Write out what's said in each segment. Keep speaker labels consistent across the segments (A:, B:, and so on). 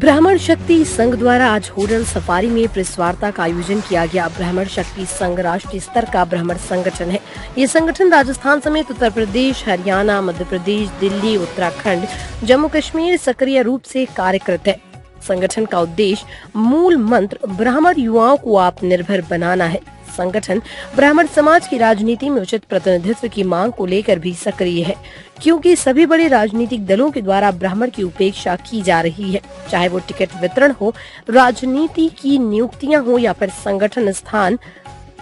A: ब्राह्मण शक्ति संघ द्वारा आज होटल सफारी में प्रेस वार्ता का आयोजन किया गया। ब्राह्मण शक्ति संघ राष्ट्रीय स्तर का ब्राह्मण संगठन है। ये संगठन राजस्थान समेत उत्तर प्रदेश, हरियाणा, मध्य प्रदेश, दिल्ली, उत्तराखंड, जम्मू कश्मीर सक्रिय रूप से कार्यरत है। संगठन का उद्देश्य मूल मंत्र ब्राह्मण युवाओं को आत्मनिर्भर बनाना है। संगठन ब्राह्मण समाज की राजनीति में उचित प्रतिनिधित्व की मांग को लेकर भी सक्रिय है, क्योंकि सभी बड़े राजनीतिक दलों के द्वारा ब्राह्मण की उपेक्षा की जा रही है। चाहे वो टिकट वितरण हो, राजनीति की नियुक्तियां हो या फिर संगठन स्थान।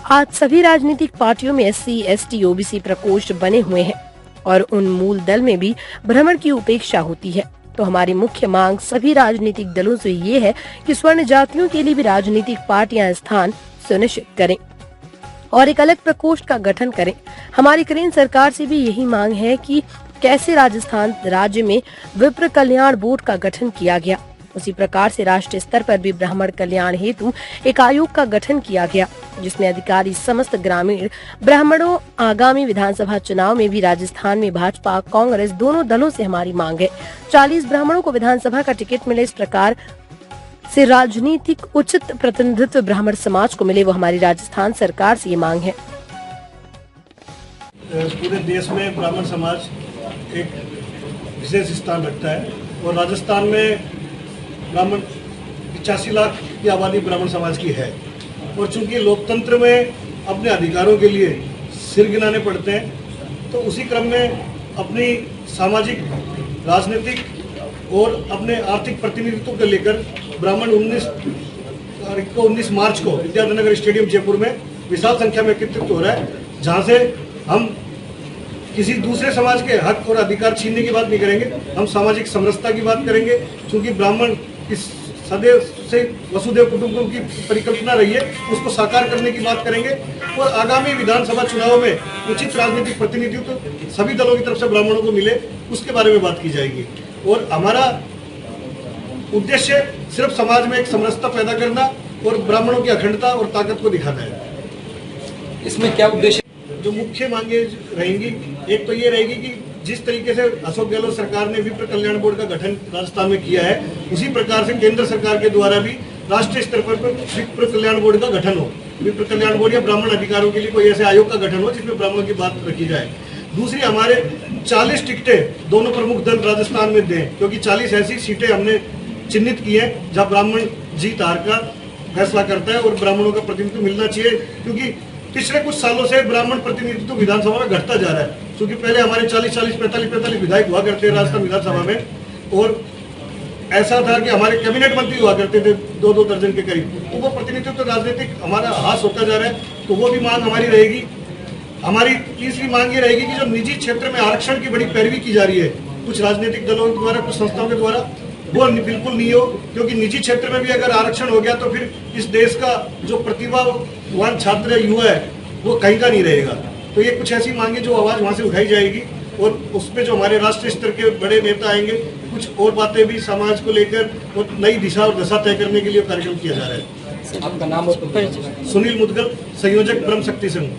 A: आज सभी राजनीतिक पार्टियों में SC, ST, OBC प्रकोष्ठ बने हुए हैं और उन मूल दल में भी ब्राह्मण की उपेक्षा होती है। तो हमारी मुख्य मांग सभी राजनीतिक दलों से ये है कि स्वर्ण जातियों के लिए भी राजनीतिक पार्टियां स्थान सुनिश्चित करें और एक अलग प्रकोष्ठ का गठन करें। हमारी केंद्र सरकार से भी यही मांग है कि कैसे राजस्थान राज्य में विप्र कल्याण बोर्ड का गठन किया गया, उसी प्रकार से राष्ट्रीय स्तर पर भी ब्राह्मण कल्याण हेतु एक आयोग का गठन किया गया, जिसमें अधिकारी समस्त ग्रामीण ब्राह्मणों। आगामी विधानसभा चुनाव में भी राजस्थान में भाजपा, कांग्रेस दोनों दलों से हमारी मांग है 40 ब्राह्मणों को विधानसभा का टिकट मिले। इस प्रकार से राजनीतिक उचित प्रतिनिधित्व ब्राह्मण समाज को मिले, वो हमारी राजस्थान सरकार से ये मांग है।
B: पूरे देश में ब्राह्मण समाज एक विशेष स्थान रखता है और राजस्थान में ब्राह्मण 85 लाख की आबादी ब्राह्मण समाज की है और चूंकि लोकतंत्र में अपने अधिकारों के लिए सिर गिनाने पड़ते हैं, तो उसी क्रम में अपनी सामाजिक, राजनीतिक और अपने आर्थिक प्रतिनिधित्व को लेकर ब्राह्मण 19 मार्च को विद्याधर स्टेडियम जयपुर में विशाल संख्या में एकत्रित हो रहा है, जहां से हम किसी दूसरे समाज के हक और अधिकार छीनने की बात नहीं करेंगे, हम सामाजिक समरसता की बात करेंगे। क्योंकि ब्राह्मण इस सदैव से वसुधैव कुटुंबकम की परिकल्पना रही है, उसको साकार करने की बात करेंगे और आगामी विधानसभा चुनाव में उचित राजनीतिक प्रतिनिधित्व सभी दलों की तरफ से ब्राह्मणों को मिले, उसके बारे में बात की जाएगी। और हमारा उद्देश्य सिर्फ समाज में एक समरसता पैदा करना और ब्राह्मणों की अखंडता और ताकत को दिखाना है।
C: इसमें क्या उद्देश्य?
B: जो मुख्य मांगे रहेंगी, एक तो ये रहेगी कि जिस तरीके से अशोक गहलोत सरकार ने विप्र कल्याण बोर्ड का गठन राजस्थान में किया है, उसी प्रकार से केंद्र सरकार के द्वारा भी राष्ट्रीय स्तर पर विप्र कल्याण बोर्ड का गठन हो। विप्र कल्याण बोर्ड या ब्राह्मण अधिकारों के लिए कोई ऐसे आयोग का गठन हो जिसमें ब्राह्मणों की बात रखी जाए। दूसरी, हमारे 40 टिकटें दोनों प्रमुख दल राजस्थान में दें, क्योंकि 40 ऐसी सीटें हमने चिन्हित की है जहाँ ब्राह्मण जीत हार का फैसला करता है और ब्राह्मणों का प्रतिनिधित्व मिलना चाहिए। क्योंकि पिछले कुछ सालों से ब्राह्मण प्रतिनिधित्व विधानसभा में घटता जा रहा है, क्योंकि पहले हमारे 40-40, 45-45 विधायक हुआ करते हैं राजस्थान विधानसभा में, और ऐसा था कि हमारे कैबिनेट मंत्री हुआ करते थे 2-2 दर्जन के करीब। तो वो प्रतिनिधित्व राजनीतिक हमारा हास होता जा रहा है, तो वो भी मांग हमारी रहेगी। हमारी तीसरी मांग ये रहेगी कि जो निजी क्षेत्र में आरक्षण की बड़ी पैरवी की जा रही है कुछ राजनीतिक दलों के द्वारा, कुछ संस्थाओं के द्वारा, वो बिल्कुल नहीं हो। क्योंकि निजी क्षेत्र में भी अगर आरक्षण हो गया तो फिर इस देश का जो प्रतिभावान छात्र युवा है वो कहीं का नहीं रहेगा। तो ये कुछ ऐसी मांगे जो आवाज वहां से उठाई जाएगी और उसमें जो हमारे राष्ट्रीय स्तर के बड़े नेता आएंगे, कुछ और बातें भी समाज को लेकर और नई दिशा और दशा तय करने के लिए कार्यक्रम किया जा रहा है।
C: आपका नाम और परिचय?
B: सुनील मुदगल, संयोजक ब्रह्म शक्ति संघ।